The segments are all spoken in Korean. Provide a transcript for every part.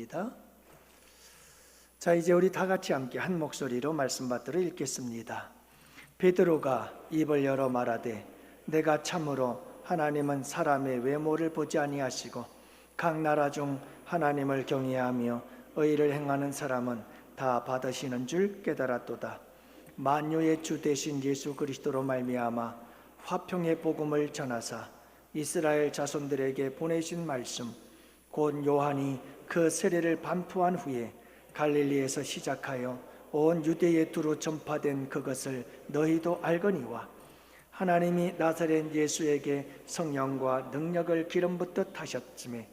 기도드립니다. 자, 이제 우리 다 같이 함께 한 목소리로 말씀 받들어 읽겠습니다. 베드로가 입을 열어 말하되 내가 참으로 하나님은 사람의 외모를 보지 아니하시고 각 나라 중 하나님을 경외하며 의를 행하는 사람은 다 받으시는 줄 깨달았도다. 만유의 주 되신 예수 그리스도로 말미암아 화평의 복음을 전하사 이스라엘 자손들에게 보내신 말씀 곧 요한이 그 세례를 반포한 후에 갈릴리에서 시작하여 온 유대에 두루 전파된 그것을 너희도 알거니와 하나님이 나사렛 예수에게 성령과 능력을 기름 붓듯 하셨음에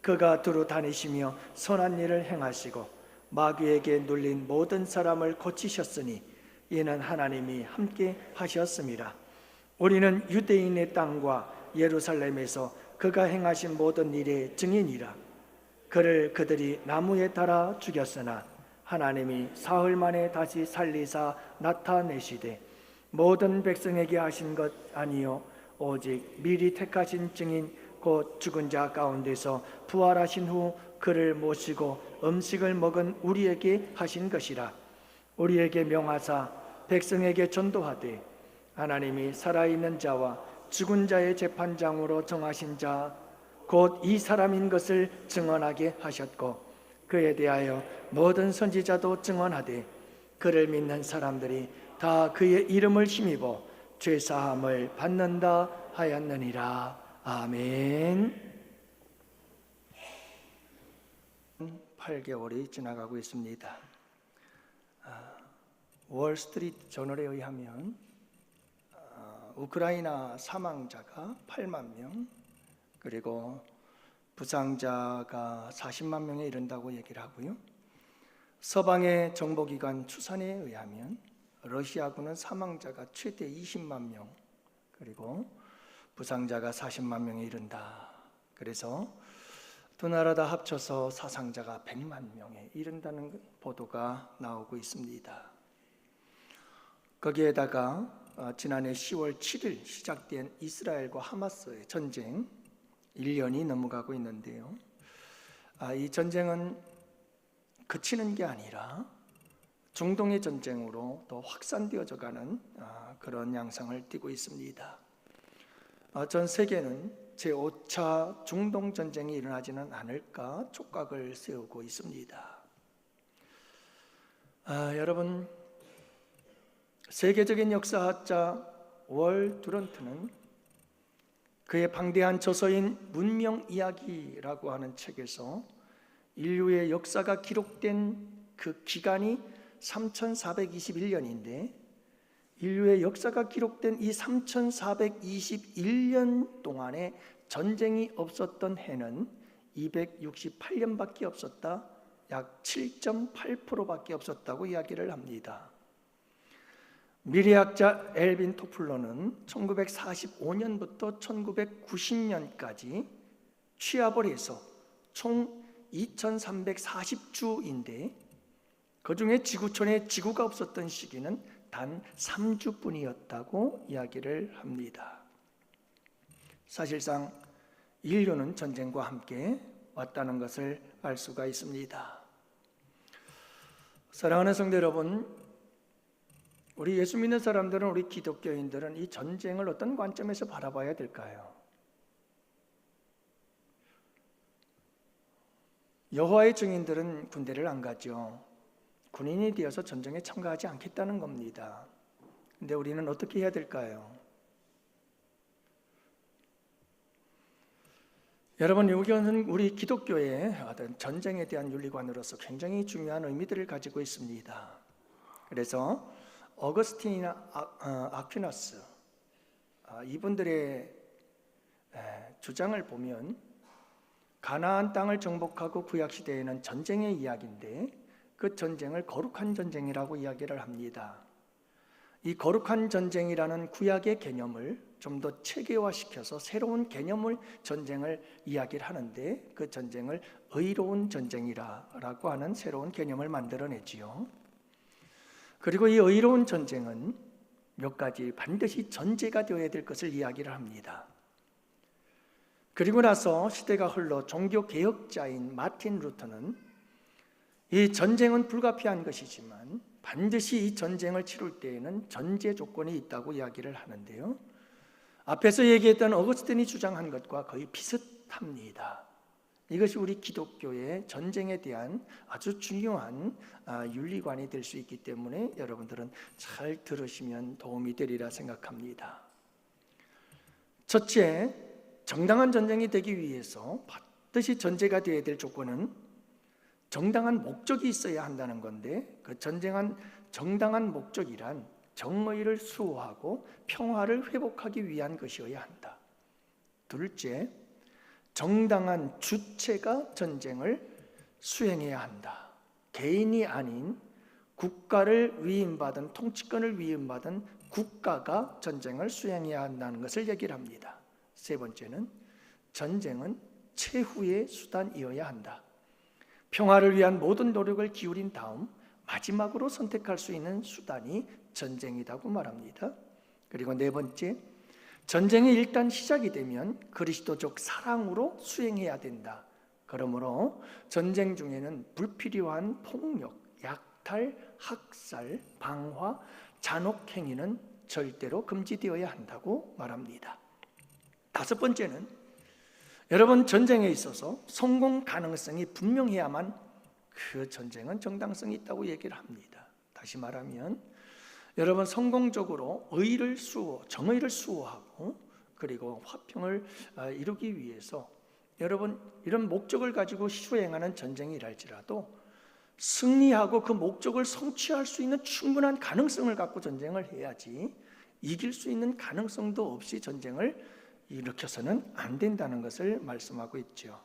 그가 두루 다니시며 선한 일을 행하시고 마귀에게 눌린 모든 사람을 고치셨으니 이는 하나님이 함께 하셨음이라. 우리는 유대인의 땅과 예루살렘에서 그가 행하신 모든 일의 증인이라. 그를 그들이 나무에 달아 죽였으나 하나님이 사흘 만에 다시 살리사 나타내시되 모든 백성에게 하신 것 아니요 오직 미리 택하신 증인 곧 죽은 자 가운데서 부활하신 후 그를 모시고 음식을 먹은 우리에게 하신 것이라. 우리에게 명하사 백성에게 전도하되 하나님이 살아있는 자와 죽은 자의 재판장으로 정하신 자 곧 이 사람인 것을 증언하게 하셨고 그에 대하여 모든 선지자도 증언하되 그를 믿는 사람들이 다 그의 이름을 힘입어 죄사함을 받는다 하였느니라. 아멘. 8개월이 지나가고 있습니다. 월스트리트 저널에 의하면 우크라이나 사망자가 8만 명, 그리고 부상자가 40만 명에 이른다고 얘기를 하고요. 서방의 정보기관 추산에 의하면 러시아군은 사망자가 최대 20만 명, 그리고 부상자가 40만 명에 이른다. 그래서 두 나라 다 합쳐서 사상자가 100만 명에 이른다는 보도가 나오고 있습니다. 거기에다가 지난해 10월 7일 시작된 이스라엘과 하마스의 전쟁 1년이 넘어가고 있는데요. 이 전쟁은 그치는 게 아니라 중동의 전쟁으로 더 확산되어져 가는 그런 양상을 띠고 있습니다. 전 세계는 제5차 중동 전쟁이 일어나지는 않을까 촉각을 세우고 있습니다. 여러분, 세계적인 역사학자 월 두런트는 그의 방대한 저서인 문명 이야기라고 하는 책에서 인류의 역사가 기록된 그 기간이 3421년인데 인류의 역사가 기록된 이 3421년 동안에 전쟁이 없었던 해는 268년밖에 없었다. 약 7.8%밖에 없었다고 이야기를 합니다. 미래학자 엘빈 토플러는 1945년부터 1990년까지 취합을 해서 총 2340주인데 그중에 지구촌에 지구가 없었던 시기는 단 3주뿐이었다고 이야기를 합니다. 사실상 인류는 전쟁과 함께 왔다는 것을 알 수가 있습니다. 사랑하는 성도 여러분, 우리 예수 믿는 사람들은, 우리 기독교인들은 이 전쟁을 어떤 관점에서 바라봐야 될까요? 여호와의 증인들은 군대를 안 가죠. 군인이 되어서 전쟁에 참가하지 않겠다는 겁니다. 근데 우리는 어떻게 해야 될까요? 여러분, 이것은 우리 기독교의 어떤 전쟁에 대한 윤리관으로서 굉장히 중요한 의미들을 가지고 있습니다. 그래서 어거스틴이나 아퀴나스 이분들의 주장을 보면 가나안 땅을 정복하고 구약시대에는 전쟁의 이야기인데 그 전쟁을 거룩한 전쟁이라고 이야기를 합니다. 이 거룩한 전쟁이라는 구약의 개념을 좀 더 체계화시켜서 새로운 개념을 전쟁을 이야기를 하는데 그 전쟁을 의로운 전쟁이라고 하는 새로운 개념을 만들어내지요. 그리고 이 의로운 전쟁은 몇 가지 반드시 전제가 되어야 될 것을 이야기를 합니다. 그리고 나서 시대가 흘러 종교개혁자인 마틴 루터는 이 전쟁은 불가피한 것이지만 반드시 이 전쟁을 치룰 때에는 전제 조건이 있다고 이야기를 하는데요, 앞에서 얘기했던 어거스틴이 주장한 것과 거의 비슷합니다. 이것이 우리 기독교의 전쟁에 대한 아주 중요한 윤리관이 될 수 있기 때문에 여러분들은 잘 들으시면 도움이 되리라 생각합니다. 첫째, 정당한 전쟁이 되기 위해서 반드시 전제가 되어야 될 조건은 정당한 목적이 있어야 한다는 건데, 그 정당한 목적이란 정의를 수호하고 평화를 회복하기 위한 것이어야 한다. 둘째, 정당한 주체가 전쟁을 수행해야 한다. 개인이 아닌 국가를 위임받은, 통치권을 위임받은 국가가 전쟁을 수행해야 한다는 것을 얘기를 합니다. 세 번째는 전쟁은 최후의 수단이어야 한다. 평화를 위한 모든 노력을 기울인 다음 마지막으로 선택할 수 있는 수단이 전쟁이라고 말합니다. 그리고 네 번째, 전쟁이 일단 시작이 되면 그리스도적 사랑으로 수행해야 된다. 그러므로 전쟁 중에는 불필요한 폭력, 약탈, 학살, 방화, 잔혹 행위는 절대로 금지되어야 한다고 말합니다. 다섯 번째는 여러분, 전쟁에 있어서 성공 가능성이 분명해야만 그 전쟁은 정당성이 있다고 얘기를 합니다. 다시 말하면 여러분, 성공적으로 정의를 수호하고 그리고 화평을 이루기 위해서 여러분, 이런 목적을 가지고 수행하는 전쟁이랄지라도 승리하고 그 목적을 성취할 수 있는 충분한 가능성을 갖고 전쟁을 해야지, 이길 수 있는 가능성도 없이 전쟁을 일으켜서는 안 된다는 것을 말씀하고 있죠.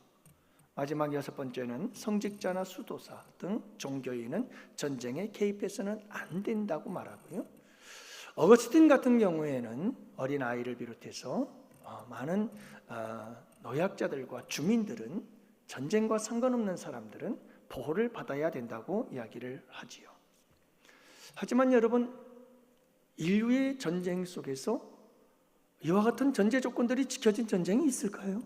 마지막 여섯 번째는 성직자나 수도사 등 종교인은 전쟁에 개입해서는 안 된다고 말하고요, 어거스틴 같은 경우에는 어린아이를 비롯해서 많은 노약자들과 주민들은, 전쟁과 상관없는 사람들은 보호를 받아야 된다고 이야기를 하지요. 하지만 여러분, 인류의 전쟁 속에서 이와 같은 전제 조건들이 지켜진 전쟁이 있을까요?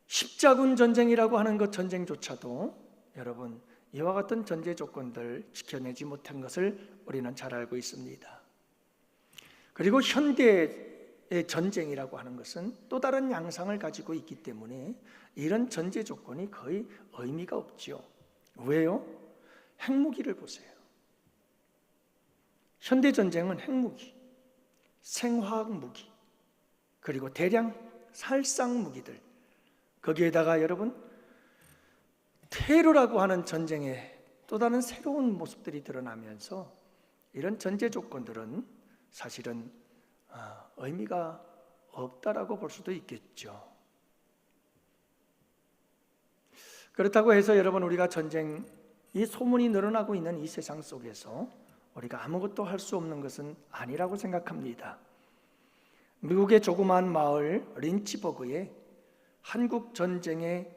십자군 전쟁이라고 하는 것 전쟁조차도 여러분, 이와 같은 전제 조건들 지켜내지 못한 것을 우리는 잘 알고 있습니다. 그리고 현대의 전쟁이라고 하는 것은 또 다른 양상을 가지고 있기 때문에 이런 전제 조건이 거의 의미가 없죠. 왜요? 핵무기를 보세요. 현대 전쟁은 핵무기, 생화학 무기, 그리고 대량 살상 무기들, 거기에다가 여러분, 테러라고 하는 전쟁의 또 다른 새로운 모습들이 드러나면서 이런 전제 조건들은 사실은 의미가 없다라고 볼 수도 있겠죠. 그렇다고 해서 여러분, 우리가 전쟁, 이 소문이 늘어나고 있는 이 세상 속에서 우리가 아무것도 할 수 없는 것은 아니라고 생각합니다. 미국의 조그마한 마을 린치버그에 한국 전쟁에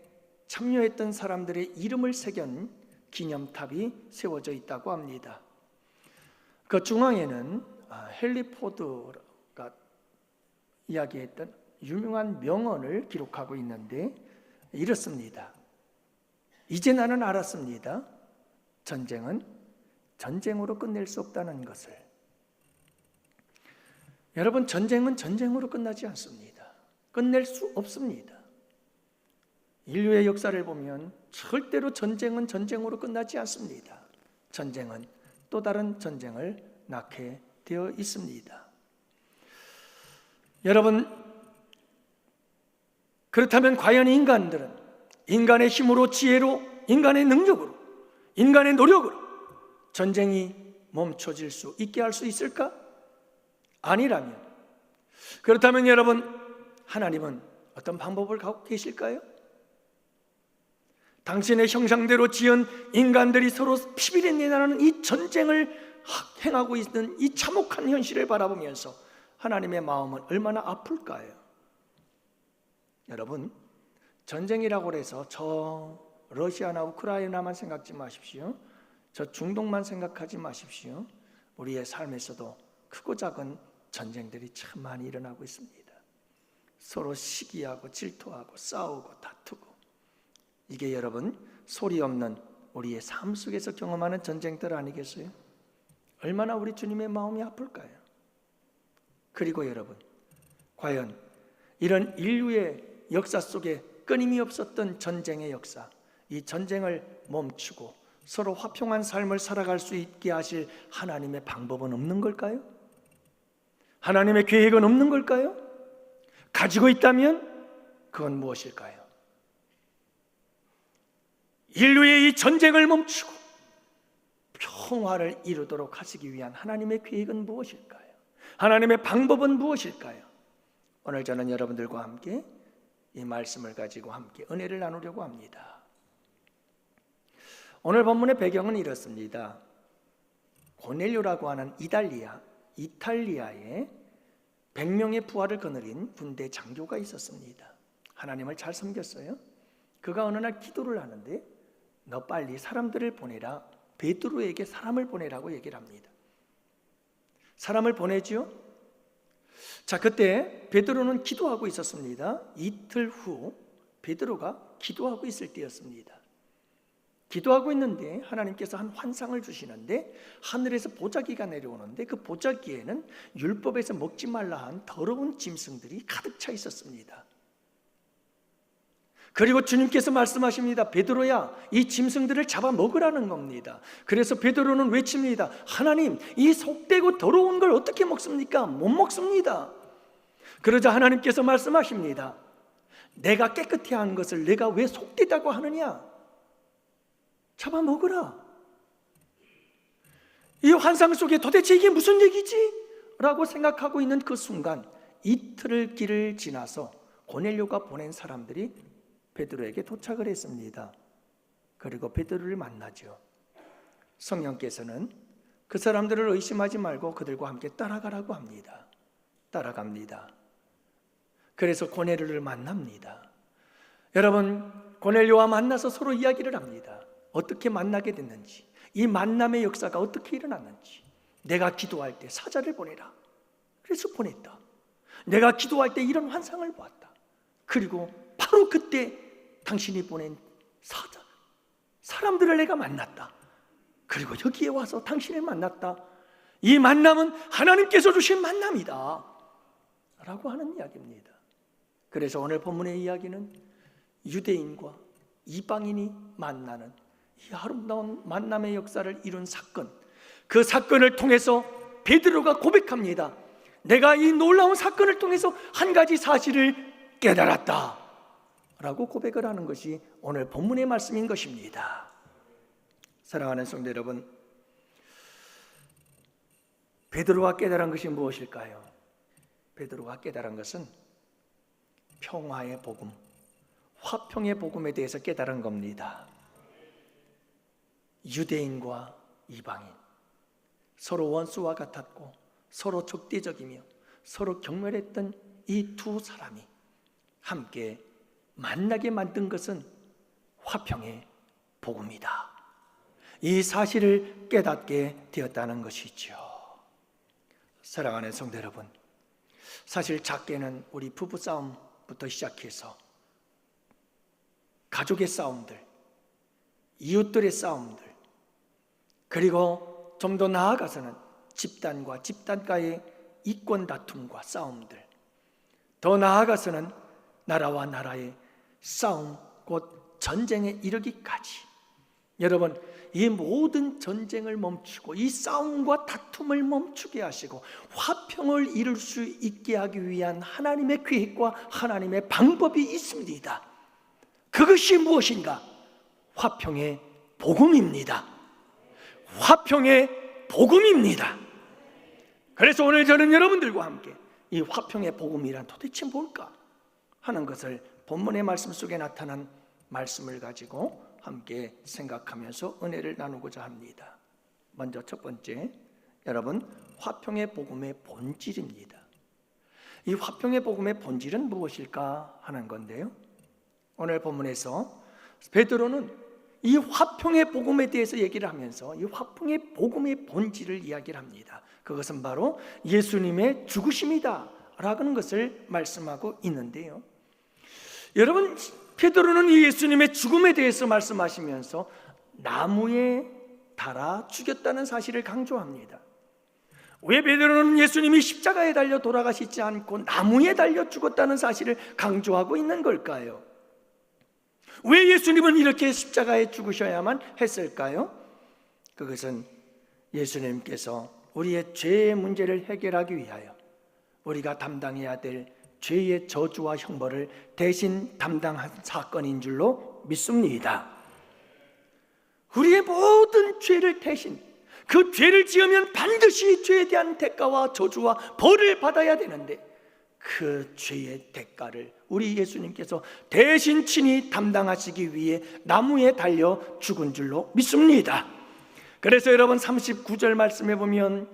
참여했던 사람들의 이름을 새긴 기념탑이 세워져 있다고 합니다. 그 중앙에는 헨리 포드가 이야기했던 유명한 명언을 기록하고 있는데 이렇습니다. 이제 나는 알았습니다. 전쟁은 전쟁으로 끝낼 수 없다는 것을. 여러분, 전쟁은 전쟁으로 끝나지 않습니다. 끝낼 수 없습니다. 인류의 역사를 보면 절대로 전쟁은 전쟁으로 끝나지 않습니다. 전쟁은 또 다른 전쟁을 낳게 되어 있습니다. 여러분, 그렇다면 과연 인간들은 인간의 힘으로, 지혜로, 인간의 능력으로, 인간의 노력으로 전쟁이 멈춰질 수 있게 할 수 있을까? 아니라면, 그렇다면 여러분, 하나님은 어떤 방법을 갖고 계실까요? 당신의 형상대로 지은 인간들이 서로 피비린내 나는 이 전쟁을 행하고 있는 이 참혹한 현실을 바라보면서 하나님의 마음은 얼마나 아플까요? 여러분, 전쟁이라고 해서 저 러시아나 우크라이나만 생각지 마십시오. 저 중동만 생각하지 마십시오. 우리의 삶에서도 크고 작은 전쟁들이 참 많이 일어나고 있습니다. 서로 시기하고 질투하고 싸우고 다투고, 이게 여러분 소리 없는 우리의 삶 속에서 경험하는 전쟁들 아니겠어요? 얼마나 우리 주님의 마음이 아플까요? 그리고 여러분, 과연 이런 인류의 역사 속에 끊임이 없었던 전쟁의 역사, 이 전쟁을 멈추고 서로 화평한 삶을 살아갈 수 있게 하실 하나님의 방법은 없는 걸까요? 하나님의 계획은 없는 걸까요? 가지고 있다면 그건 무엇일까요? 인류의 이 전쟁을 멈추고 평화를 이루도록 하시기 위한 하나님의 계획은 무엇일까요? 하나님의 방법은 무엇일까요? 오늘 저는 여러분들과 함께 이 말씀을 가지고 함께 은혜를 나누려고 합니다. 오늘 본문의 배경은 이렇습니다. 고넬료라고 하는 이탈리아에 100명의 부하를 거느린 군대 장교가 있었습니다. 하나님을 잘 섬겼어요. 그가 어느 날 기도를 하는데 너 빨리 사람들을 보내라. 베드로에게 사람을 보내라고 얘기를 합니다. 사람을 보내죠. 자, 그때 베드로는 기도하고 있었습니다. 이틀 후 베드로가 기도하고 있을 때였습니다. 기도하고 있는데 하나님께서 한 환상을 주시는데 하늘에서 보자기가 내려오는데 그 보자기에는 율법에서 먹지 말라 한 더러운 짐승들이 가득 차 있었습니다. 그리고 주님께서 말씀하십니다. 베드로야, 이 짐승들을 잡아 먹으라는 겁니다. 그래서 베드로는 외칩니다. 하나님, 이 속되고 더러운 걸 어떻게 먹습니까? 못 먹습니다. 그러자 하나님께서 말씀하십니다. 내가 깨끗이 한 것을 내가 왜 속되다고 하느냐? 잡아 먹으라. 이 환상 속에 도대체 이게 무슨 얘기지? 라고 생각하고 있는 그 순간 이틀을 길을 지나서 고넬료가 보낸 사람들이 베드로에게 도착을 했습니다. 그리고 베드로를 만나죠. 성령께서는 그 사람들을 의심하지 말고 그들과 함께 따라가라고 합니다. 따라갑니다. 그래서 고넬료를 만납니다. 여러분, 고넬료와 만나서 서로 이야기를 합니다. 어떻게 만나게 됐는지, 이 만남의 역사가 어떻게 일어났는지. 내가 기도할 때 사자를 보내라. 그래서 보냈다. 내가 기도할 때 이런 환상을 보았다. 그리고 바로 그때 당신이 보낸 사람들을 내가 만났다. 그리고 여기에 와서 당신을 만났다. 이 만남은 하나님께서 주신 만남이다 라고 하는 이야기입니다. 그래서 오늘 본문의 이야기는 유대인과 이방인이 만나는 이 아름다운 만남의 역사를 이룬 사건, 그 사건을 통해서 베드로가 고백합니다. 내가 이 놀라운 사건을 통해서 한 가지 사실을 깨달았다 라고 고백을 하는 것이 오늘 본문의 말씀인 것입니다. 사랑하는 성도 여러분, 베드로가 깨달은 것이 무엇일까요? 베드로가 깨달은 것은 평화의 복음, 화평의 복음에 대해서 깨달은 겁니다. 유대인과 이방인, 서로 원수와 같았고 서로 적대적이며 서로 경멸했던 이 두 사람이 함께 만나게 만든 것은 화평의 복음이다. 이 사실을 깨닫게 되었다는 것이죠. 사랑하는 성도 여러분, 사실 작게는 우리 부부 싸움부터 시작해서 가족의 싸움들, 이웃들의 싸움들, 그리고 좀 더 나아가서는 집단과 집단과의 이권 다툼과 싸움들, 더 나아가서는 나라와 나라의 싸움, 곧 전쟁에 이르기까지, 여러분, 이 모든 전쟁을 멈추고 이 싸움과 다툼을 멈추게 하시고 화평을 이룰 수 있게 하기 위한 하나님의 계획과 하나님의 방법이 있습니다. 그것이 무엇인가? 화평의 복음입니다. 화평의 복음입니다. 그래서 오늘 저는 여러분들과 함께 이 화평의 복음이란 도대체 뭘까 하는 것을 본문의 말씀 속에 나타난 말씀을 가지고 함께 생각하면서 은혜를 나누고자 합니다. 먼저 첫 번째, 여러분, 화평의 복음의 본질입니다. 이 화평의 복음의 본질은 무엇일까 하는 건데요, 오늘 본문에서 베드로는 이 화평의 복음에 대해서 얘기를 하면서 이 화평의 복음의 본질을 이야기를 합니다. 그것은 바로 예수님의 죽으심이다 라는 것을 말씀하고 있는데요, 여러분, 베드로는 이 예수님의 죽음에 대해서 말씀하시면서 나무에 달아 죽였다는 사실을 강조합니다. 왜 베드로는 예수님이 십자가에 달려 돌아가시지 않고 나무에 달려 죽었다는 사실을 강조하고 있는 걸까요? 왜 예수님은 이렇게 십자가에 죽으셔야만 했을까요? 그것은 예수님께서 우리의 죄의 문제를 해결하기 위하여 우리가 담당해야 될 죄의 저주와 형벌을 대신 담당한 사건인 줄로 믿습니다. 우리의 모든 죄를 대신, 그 죄를 지으면 반드시 죄에 대한 대가와 저주와 벌을 받아야 되는데 그 죄의 대가를 우리 예수님께서 대신 친히 담당하시기 위해 나무에 달려 죽은 줄로 믿습니다. 그래서 여러분 39절 말씀해 보면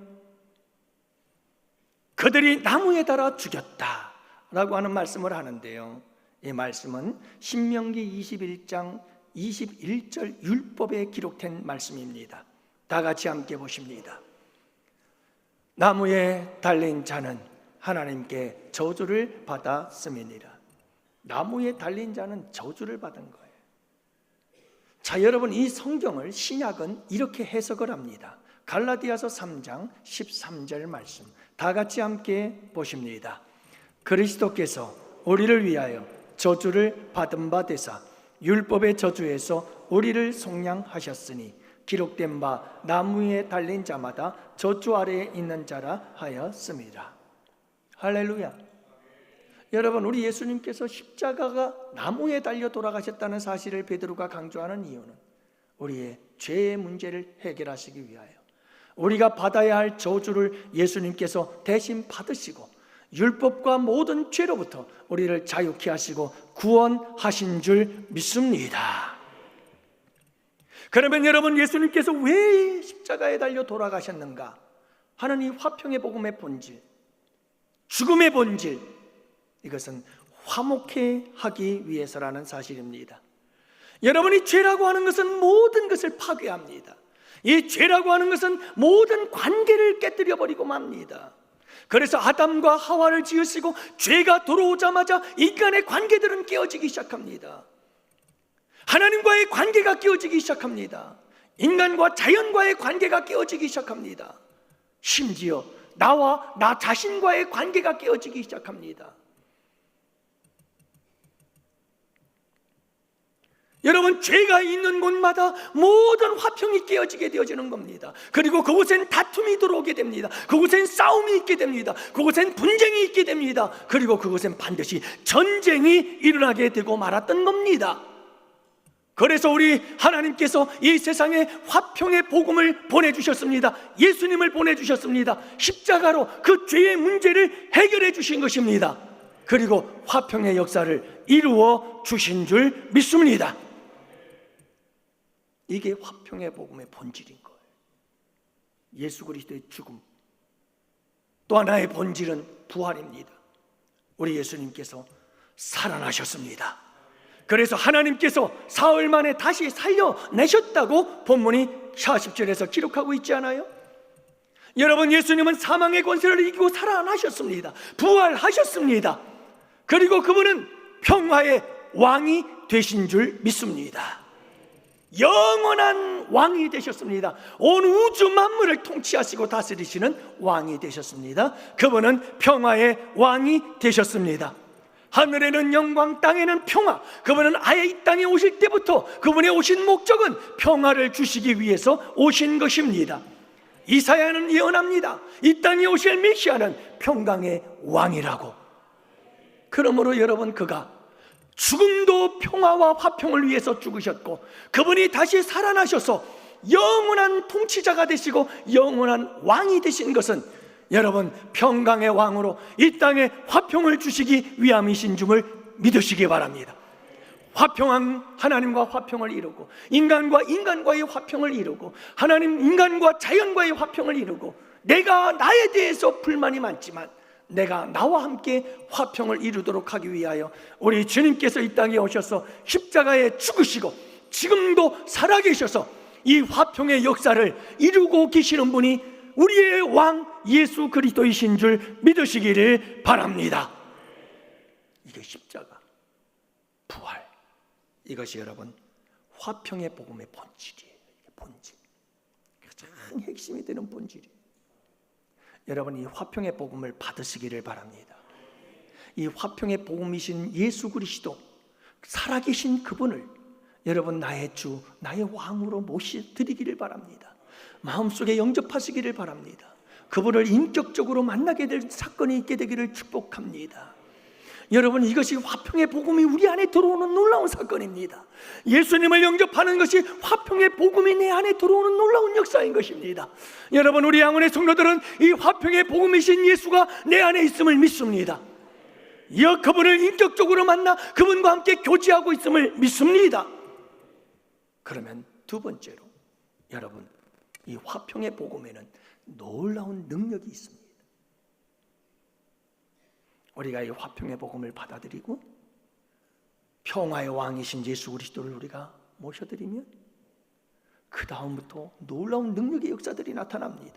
그들이 나무에 달아 죽였다 라고 하는 말씀을 하는데요, 이 말씀은 신명기 21장 21절 율법에 기록된 말씀입니다. 다 같이 함께 보십니다. 나무에 달린 자는 하나님께 저주를 받았음이니라. 나무에 달린 자는 저주를 받은 거예요. 자, 여러분, 이 성경을 신약은 이렇게 해석을 합니다. 갈라디아서 3장 13절 말씀 다 같이 함께 보십니다. 그리스도께서 우리를 위하여 저주를 받은 바 되사 율법의 저주에서 우리를 속량하셨으니 기록된 바 나무에 달린 자마다 저주 아래에 있는 자라 하였습니다. 할렐루야. 여러분, 우리 예수님께서 십자가가 나무에 달려 돌아가셨다는 사실을 베드로가 강조하는 이유는 우리의 죄의 문제를 해결하시기 위하여 우리가 받아야 할 저주를 예수님께서 대신 받으시고 율법과 모든 죄로부터 우리를 자유케 하시고 구원하신 줄 믿습니다. 그러면 여러분, 예수님께서 왜 십자가에 달려 돌아가셨는가 하는 이 화평의 복음의 본질, 죽음의 본질, 이것은 화목해 하기 위해서라는 사실입니다. 여러분이 죄라고 하는 것은 모든 것을 파괴합니다. 이 죄라고 하는 것은 모든 관계를 깨뜨려 버리고 맙니다. 그래서 아담과 하와를 지으시고 죄가 들어오자마자 인간의 관계들은 깨어지기 시작합니다. 하나님과의 관계가 깨어지기 시작합니다. 인간과 자연과의 관계가 깨어지기 시작합니다. 심지어 나와 나 자신과의 관계가 깨어지기 시작합니다. 여러분, 죄가 있는 곳마다 모든 화평이 깨어지게 되어지는 겁니다. 그리고 그곳엔 다툼이 들어오게 됩니다. 그곳엔 싸움이 있게 됩니다. 그곳엔 분쟁이 있게 됩니다. 그리고 그곳엔 반드시 전쟁이 일어나게 되고 말았던 겁니다. 그래서 우리 하나님께서 이 세상에 화평의 복음을 보내주셨습니다. 예수님을 보내주셨습니다. 십자가로 그 죄의 문제를 해결해 주신 것입니다. 그리고 화평의 역사를 이루어 주신 줄 믿습니다. 이게 화평의 복음의 본질인 거예요. 예수 그리스도의 죽음, 또 하나의 본질은 부활입니다. 우리 예수님께서 살아나셨습니다. 그래서 하나님께서 사흘 만에 다시 살려내셨다고 본문이 40절에서 기록하고 있지 않아요? 여러분, 예수님은 사망의 권세를 이기고 살아나셨습니다. 부활하셨습니다. 그리고 그분은 평화의 왕이 되신 줄 믿습니다. 영원한 왕이 되셨습니다. 온 우주 만물을 통치하시고 다스리시는 왕이 되셨습니다. 그분은 평화의 왕이 되셨습니다. 하늘에는 영광, 땅에는 평화. 그분은 아예 이 땅에 오실 때부터 그분의 오신 목적은 평화를 주시기 위해서 오신 것입니다. 이사야는 예언합니다. 이 땅에 오실 메시아는 평강의 왕이라고. 그러므로 여러분, 그가 죽음도 평화와 화평을 위해서 죽으셨고 그분이 다시 살아나셔서 영원한 통치자가 되시고 영원한 왕이 되신 것은 여러분, 평강의 왕으로 이 땅에 화평을 주시기 위함이신 줄을 믿으시기 바랍니다. 화평한 하나님과 화평을 이루고 인간과 인간과의 화평을 이루고 하나님 인간과 자연과의 화평을 이루고 내가 나에 대해서 불만이 많지만 내가 나와 함께 화평을 이루도록 하기 위하여 우리 주님께서 이 땅에 오셔서 십자가에 죽으시고 지금도 살아계셔서 이 화평의 역사를 이루고 계시는 분이 우리의 왕 예수 그리스도이신 줄 믿으시기를 바랍니다. 이게 십자가, 부활, 이것이 여러분 화평의 복음의 본질이에요. 본질, 가장 핵심이 되는 본질이에요. 여러분 이 화평의 복음을 받으시기를 바랍니다. 이 화평의 복음이신 예수 그리스도, 살아계신 그분을 여러분 나의 주, 나의 왕으로 모셔드리기를 바랍니다. 마음속에 영접하시기를 바랍니다. 그분을 인격적으로 만나게 될 사건이 있게 되기를 축복합니다. 여러분 이것이 화평의 복음이 우리 안에 들어오는 놀라운 사건입니다. 예수님을 영접하는 것이 화평의 복음이 내 안에 들어오는 놀라운 역사인 것입니다. 여러분 우리 양원의 성도들은 이 화평의 복음이신 예수가 내 안에 있음을 믿습니다. 그분을 인격적으로 만나 그분과 함께 교제하고 있음을 믿습니다. 그러면 두 번째로 여러분 이 화평의 복음에는 놀라운 능력이 있습니다. 우리가 이 화평의 복음을 받아들이고 평화의 왕이신 예수 그리스도를 우리가 모셔드리면 그 다음부터 놀라운 능력의 역사들이 나타납니다.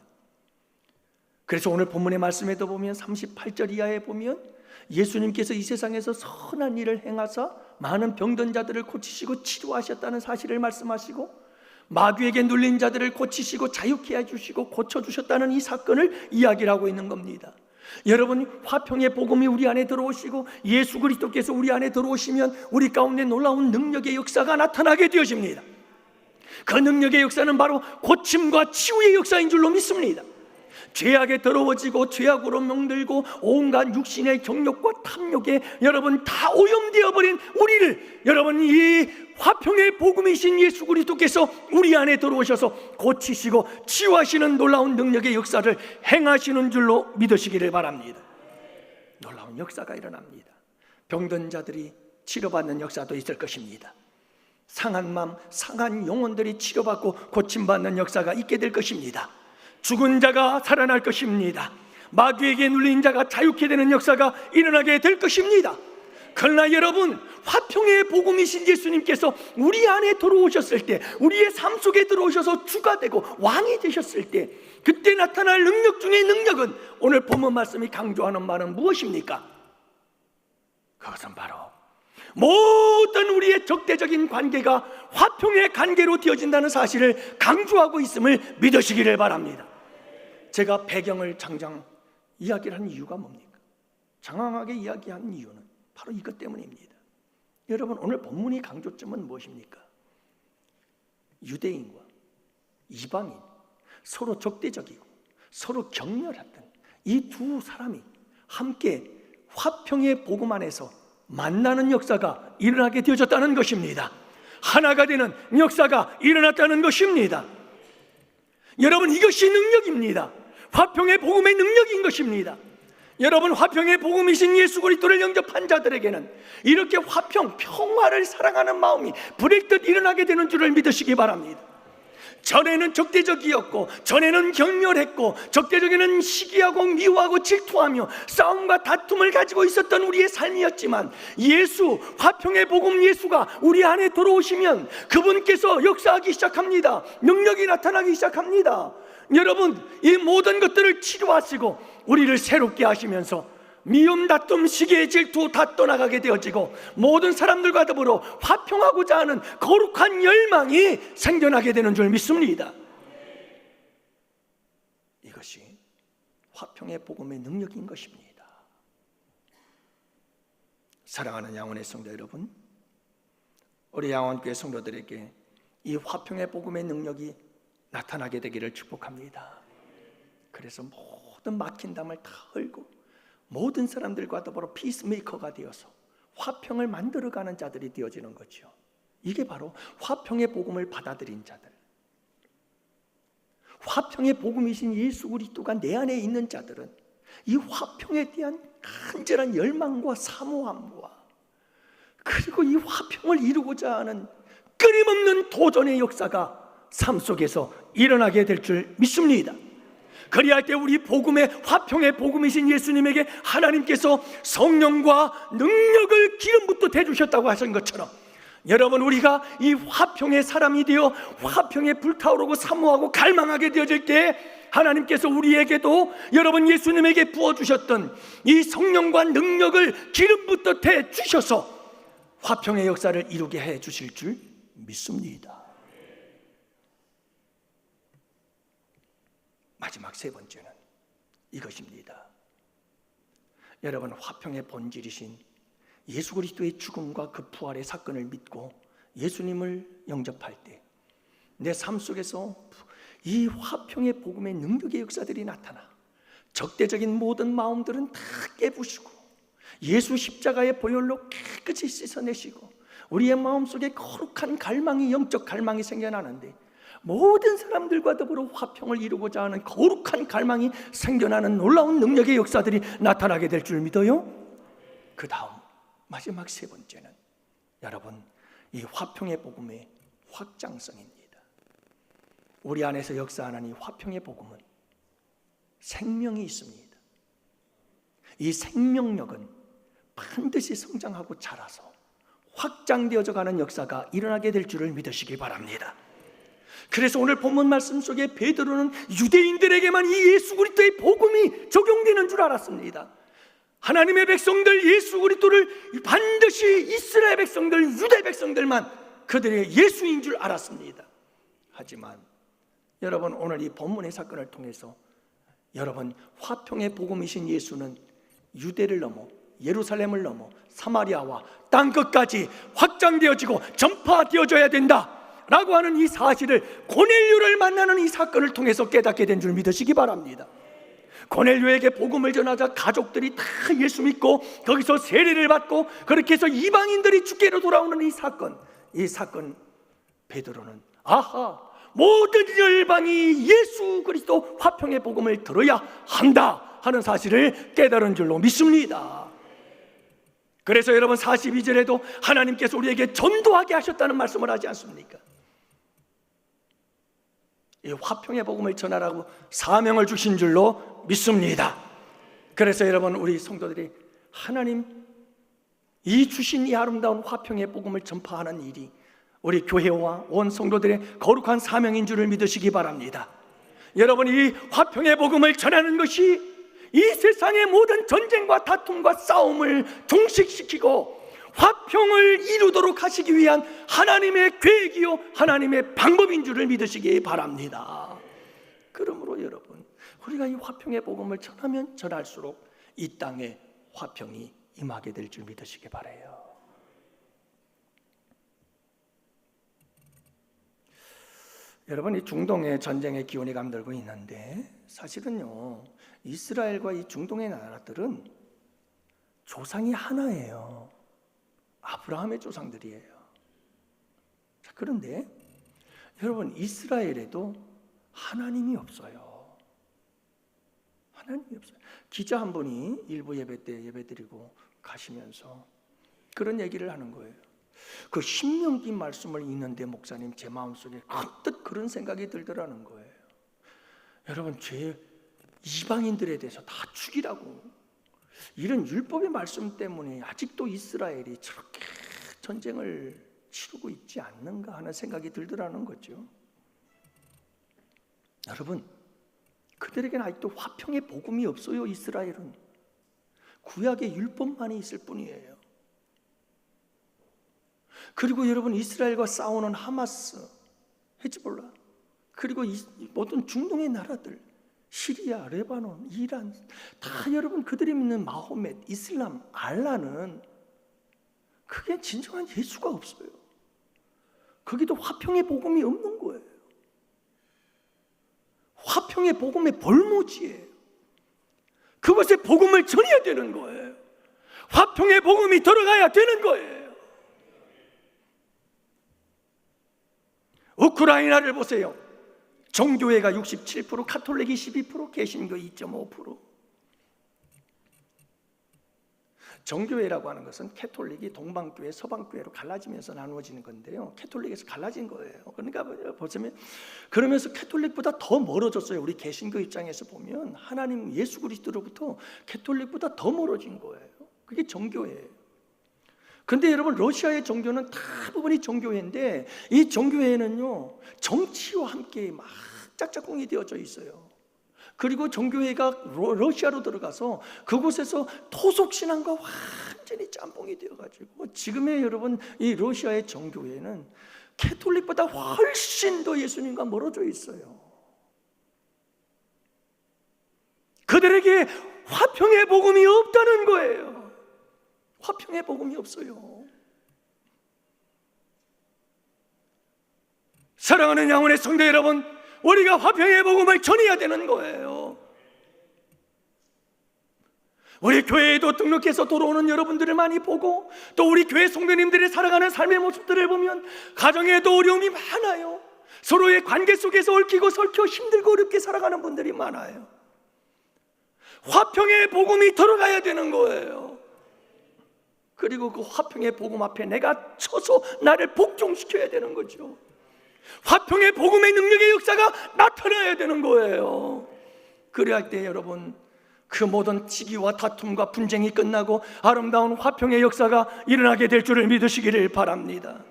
그래서 오늘 본문의 말씀에도 보면 38절 이하에 보면 예수님께서 이 세상에서 선한 일을 행하사 많은 병든 자들을 고치시고 치료하셨다는 사실을 말씀하시고 마귀에게 눌린 자들을 고치시고 자유케 해주시고 고쳐주셨다는 이 사건을 이야기를 하고 있는 겁니다. 여러분 화평의 복음이 우리 안에 들어오시고 예수 그리스도께서 우리 안에 들어오시면 우리 가운데 놀라운 능력의 역사가 나타나게 되어집니다. 그 능력의 역사는 바로 고침과 치유의 역사인 줄로 믿습니다. 죄악에 더러워지고 죄악으로 명들고 온갖 육신의 경력과 탐욕에 여러분 다 오염되어 버린 우리를 여러분 이 화평의 복음이신 예수 그리스도께서 우리 안에 들어오셔서 고치시고 치유하시는 놀라운 능력의 역사를 행하시는 줄로 믿으시기를 바랍니다. 놀라운 역사가 일어납니다. 병든 자들이 치료받는 역사도 있을 것입니다. 상한 마음, 상한 영혼들이 치료받고 고침받는 역사가 있게 될 것입니다. 죽은 자가 살아날 것입니다. 마귀에게 눌린 자가 자유케 되는 역사가 일어나게 될 것입니다. 그러나 여러분 화평의 복음이신 예수님께서 우리 안에 들어오셨을 때, 우리의 삶 속에 들어오셔서 주가 되고 왕이 되셨을 때 그때 나타날 능력 중의 능력은 오늘 본문 말씀이 강조하는 말은 무엇입니까? 그것은 바로 모든 우리의 적대적인 관계가 화평의 관계로 되어진다는 사실을 강조하고 있음을 믿으시기를 바랍니다. 제가 배경을 장장 이야기를 한 이유가 뭡니까? 장황하게 이야기한 이유는 바로 이것 때문입니다. 여러분 오늘 본문의 강조점은 무엇입니까? 유대인과 이방인 서로 적대적이고 서로 격렬했던 이 두 사람이 함께 화평의 복음 안에서 만나는 역사가 일어나게 되어졌다는 것입니다. 하나가 되는 역사가 일어났다는 것입니다. 여러분 이것이 능력입니다. 화평의 복음의 능력인 것입니다. 여러분 화평의 복음이신 예수 그리스도를 영접한 자들에게는 이렇게 화평, 평화를 사랑하는 마음이 불일듯 일어나게 되는 줄을 믿으시기 바랍니다. 전에는 적대적이었고 전에는 격렬했고 적대적에는 시기하고 미워하고 질투하며 싸움과 다툼을 가지고 있었던 우리의 삶이었지만 예수, 화평의 복음 예수가 우리 안에 들어오시면 그분께서 역사하기 시작합니다. 능력이 나타나기 시작합니다. 여러분 이 모든 것들을 치료하시고 우리를 새롭게 하시면서 미움, 다툼, 시기, 질투 다 떠나가게 되어지고 모든 사람들과 더불어 화평하고자 하는 거룩한 열망이 생겨나게 되는 줄 믿습니다. 이것이 화평의 복음의 능력인 것입니다. 사랑하는 양원의 성도 여러분, 우리 양원교회 성도들에게 이 화평의 복음의 능력이 나타나게 되기를 축복합니다. 그래서 모든 막힌 담을 다 헐고 모든 사람들과 더불어 피스메이커가 되어서 화평을 만들어가는 자들이 되어지는 거죠. 이게 바로 화평의 복음을 받아들인 자들, 화평의 복음이신 예수 그리스도가 내 안에 있는 자들은 이 화평에 대한 간절한 열망과 사모함과 그리고 이 화평을 이루고자 하는 끊임없는 도전의 역사가 삶 속에서 일어나게 될 줄 믿습니다. 그리할 때 우리 복음의 화평의 복음이신 예수님에게 하나님께서 성령과 능력을 기름부터 대주셨다고 하신 것처럼 여러분 우리가 이 화평의 사람이 되어 화평에 불타오르고 사모하고 갈망하게 되어질 때 하나님께서 우리에게도 여러분 예수님에게 부어주셨던 이 성령과 능력을 기름부터 대주셔서 화평의 역사를 이루게 해 주실 줄 믿습니다. 마지막 세 번째는 이것입니다. 여러분, 화평의 본질이신 예수 그리스도의 죽음과 그 부활의 사건을 믿고 예수님을 영접할 때 내 삶 속에서 이 화평의 복음의 능력의 역사들이 나타나 적대적인 모든 마음들은 다 깨부시고 예수 십자가의 보혈로 깨끗이 씻어내시고 우리의 마음속에 거룩한 갈망이, 영적 갈망이 생겨나는데 모든 사람들과 더불어 화평을 이루고자 하는 거룩한 갈망이 생겨나는 놀라운 능력의 역사들이 나타나게 될 줄 믿어요. 그 다음 마지막 세 번째는 여러분, 이 화평의 복음의 확장성입니다. 우리 안에서 역사하는 이 화평의 복음은 생명이 있습니다. 이 생명력은 반드시 성장하고 자라서 확장되어져 가는 역사가 일어나게 될 줄을 믿으시기 바랍니다. 그래서 오늘 본문 말씀 속에 베드로는 유대인들에게만 이 예수 그리스도의 복음이 적용되는 줄 알았습니다. 하나님의 백성들, 예수 그리스도를 반드시 이스라엘 백성들, 유대 백성들만 그들의 예수인 줄 알았습니다. 하지만 여러분, 오늘 이 본문의 사건을 통해서 여러분, 화평의 복음이신 예수는 유대를 넘어 예루살렘을 넘어 사마리아와 땅끝까지 확장되어지고 전파되어져야 된다라고 하는 이 사실을 고넬료를 만나는 이 사건을 통해서 깨닫게 된 줄 믿으시기 바랍니다. 고넬료에게 복음을 전하자 가족들이 다 예수 믿고 거기서 세례를 받고 그렇게 해서 이방인들이 주께로 돌아오는 이 사건 베드로는 아하, 모든 열방이 예수 그리스도 화평의 복음을 들어야 한다 하는 사실을 깨달은 줄로 믿습니다. 그래서 여러분 42절에도 하나님께서 우리에게 전도하게 하셨다는 말씀을 하지 않습니까? 이 화평의 복음을 전하라고 사명을 주신 줄로 믿습니다. 그래서 여러분, 우리 성도들이 하나님 이 주신 이 아름다운 화평의 복음을 전파하는 일이 우리 교회와 온 성도들의 거룩한 사명인 줄을 믿으시기 바랍니다. 여러분, 이 화평의 복음을 전하는 것이 이 세상의 모든 전쟁과 다툼과 싸움을 종식시키고 화평을 이루도록 하시기 위한 하나님의 계획이요 하나님의 방법인 줄을 믿으시기 바랍니다. 그러므로 여러분, 우리가 이 화평의 복음을 전하면 전할수록 이 땅에 화평이 임하게 될 줄 믿으시기 바라요. 여러분, 이 중동의 전쟁의 기운이 감돌고 있는데 사실은요, 이스라엘과 이 중동의 나라들은 조상이 하나예요. 아브라함의 조상들이에요. 자, 그런데 여러분, 이스라엘에도 하나님이 없어요. 하나님이 없어요. 기자 한 분이 일부 예배 때 예배드리고 가시면서 그런 얘기를 하는 거예요. 그 신명기 말씀을 읽는데 목사님, 제 마음속에 언뜻 그런 생각이 들더라는 거예요. 여러분, 죄 이방인들에 대해서 다 죽이라고, 이런 율법의 말씀 때문에 아직도 이스라엘이 저렇게 전쟁을 치르고 있지 않는가 하는 생각이 들더라는 거죠. 여러분, 그들에게는 아직도 화평의 복음이 없어요. 이스라엘은 구약의 율법만이 있을 뿐이에요. 그리고 여러분, 이스라엘과 싸우는 하마스, 헤즈볼라, 그리고 모든 중동의 나라들, 시리아, 레바논, 이란, 다 여러분 그들이 믿는 마호멧, 이슬람, 알라는 그게 진정한 예수가 없어요. 거기도 화평의 복음이 없는 거예요. 화평의 복음의 벌모지예요. 그것에 복음을 전해야 되는 거예요. 화평의 복음이 들어가야 되는 거예요. 우크라이나를 보세요. 정교회가 67%, 가톨릭이 12%, 개신교 2.5%. 정교회라고 하는 것은 캐톨릭이 동방교회, 서방교회로 갈라지면서 나누어지는 건데요, 캐톨릭에서 갈라진 거예요. 그러니까 보시면, 그러면서 캐톨릭보다 더 멀어졌어요. 우리 개신교 입장에서 보면 하나님 예수 그리스도로부터 캐톨릭보다 더 멀어진 거예요. 그게 정교회예요. 근데 여러분, 러시아의 종교는 대부분이 정교회인데 이 정교회는요, 정치와 함께 막 짝짝꿍이 되어져 있어요. 그리고 정교회가 러시아로 들어가서 그곳에서 토속신앙과 완전히 짬뽕이 되어가지고 지금의 여러분 이 러시아의 정교회는 캐톨릭보다 훨씬 더 예수님과 멀어져 있어요. 그들에게 화평의 복음이 없다는 거예요. 화평의 복음이 없어요. 사랑하는 양원의 성도 여러분, 우리가 화평의 복음을 전해야 되는 거예요. 우리 교회에도 등록해서 돌아오는 여러분들을 많이 보고, 또 우리 교회 성도님들이 살아가는 삶의 모습들을 보면 가정에도 어려움이 많아요. 서로의 관계 속에서 얽히고 설켜 힘들고 어렵게 살아가는 분들이 많아요. 화평의 복음이 들어가야 되는 거예요. 그리고 그 화평의 복음 앞에 내가 서서 나를 복종시켜야 되는 거죠. 화평의 복음의 능력의 역사가 나타나야 되는 거예요. 그래야 할 때 여러분, 그 모든 시기와 다툼과 분쟁이 끝나고 아름다운 화평의 역사가 일어나게 될 줄을 믿으시기를 바랍니다.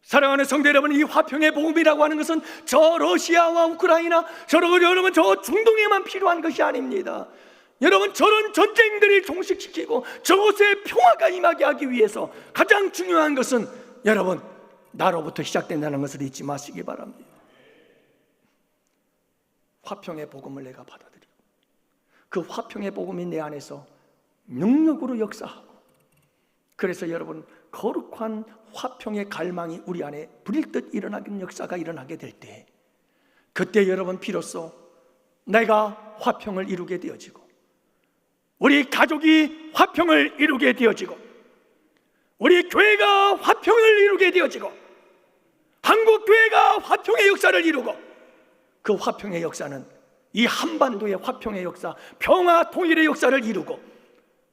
사랑하는 성도 여러분, 이 화평의 복음이라고 하는 것은 저 러시아와 우크라이나, 여러분 저 중동에만 필요한 것이 아닙니다. 여러분, 저런 전쟁들을 종식시키고 저곳에 평화가 임하게 하기 위해서 가장 중요한 것은 여러분, 나로부터 시작된다는 것을 잊지 마시기 바랍니다. 화평의 복음을 내가 받아들이고 그 화평의 복음이 내 안에서 능력으로 역사하고, 그래서 여러분 거룩한 화평의 갈망이 우리 안에 불일듯 일어나는 역사가 일어나게 될 때, 그때 여러분 비로소 내가 화평을 이루게 되어지고, 우리 가족이 화평을 이루게 되어지고, 우리 교회가 화평을 이루게 되어지고, 한국교회가 화평의 역사를 이루고, 그 화평의 역사는 이 한반도의 화평의 역사, 평화 통일의 역사를 이루고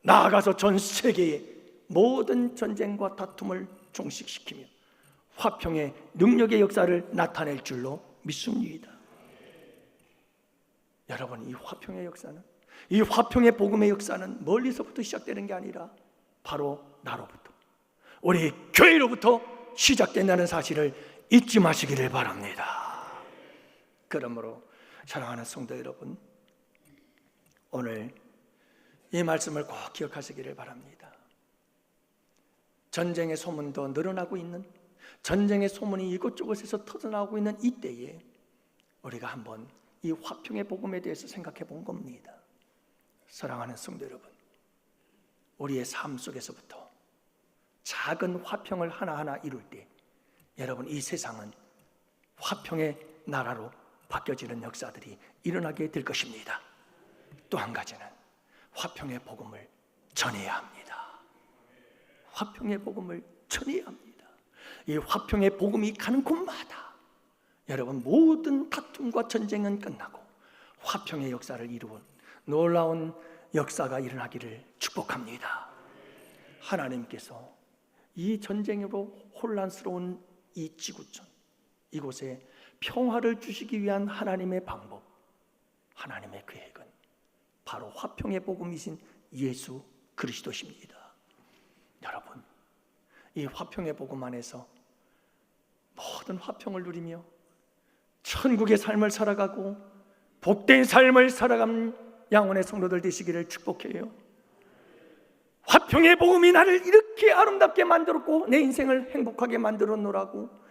나아가서 전 세계의 모든 전쟁과 다툼을 종식시키며 화평의 능력의 역사를 나타낼 줄로 믿습니다. 여러분, 이 화평의 역사는, 이 화평의 복음의 역사는 멀리서부터 시작되는 게 아니라 바로 나로부터, 우리 교회로부터 시작된다는 사실을 잊지 마시기를 바랍니다. 그러므로 사랑하는 성도 여러분, 오늘 이 말씀을 꼭 기억하시기를 바랍니다. 전쟁의 소문도 늘어나고 있는, 전쟁의 소문이 이곳저곳에서 터져나오고 있는 이때에 우리가 한번 이 화평의 복음에 대해서 생각해 본 겁니다. 사랑하는 성도 여러분, 우리의 삶 속에서부터 작은 화평을 하나하나 이룰 때 여러분, 이 세상은 화평의 나라로 바뀌어지는 역사들이 일어나게 될 것입니다. 또 한 가지는 화평의 복음을 전해야 합니다. 화평의 복음을 전해야 합니다. 이 화평의 복음이 가는 곳마다 여러분, 모든 다툼과 전쟁은 끝나고 화평의 역사를 이루는 놀라운 역사가 일어나기를 축복합니다. 하나님께서 이 전쟁으로 혼란스러운 이 지구촌, 이곳에 평화를 주시기 위한 하나님의 방법, 하나님의 계획은 바로 화평의 복음이신 예수 그리스도십니다. 여러분, 이 화평의 복음 안에서 모든 화평을 누리며 천국의 삶을 살아가고 복된 삶을 살아가는 양원의 성도들 되시기를 축복해요. 화평의 복음이 나를 이렇게 아름답게 만들었고 내 인생을 행복하게 만들어 놓으라고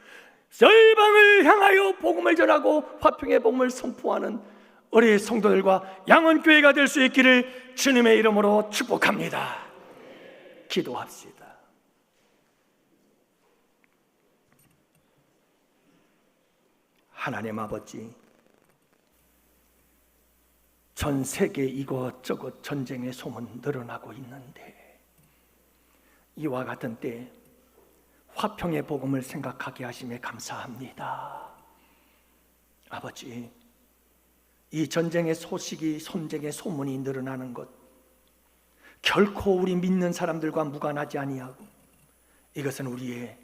열방을 향하여 복음을 전하고 화평의 복음을 선포하는 우리 성도들과 양원교회가 될 수 있기를 주님의 이름으로 축복합니다. 기도합시다. 하나님 아버지, 전 세계 이것저것 전쟁의 소문 늘어나고 있는데 이와 같은 때 화평의 복음을 생각하게 하심에 감사합니다. 아버지, 이 전쟁의 소식이, 전쟁의 소문이 늘어나는 것 결코 우리 믿는 사람들과 무관하지 아니하고 이것은 우리의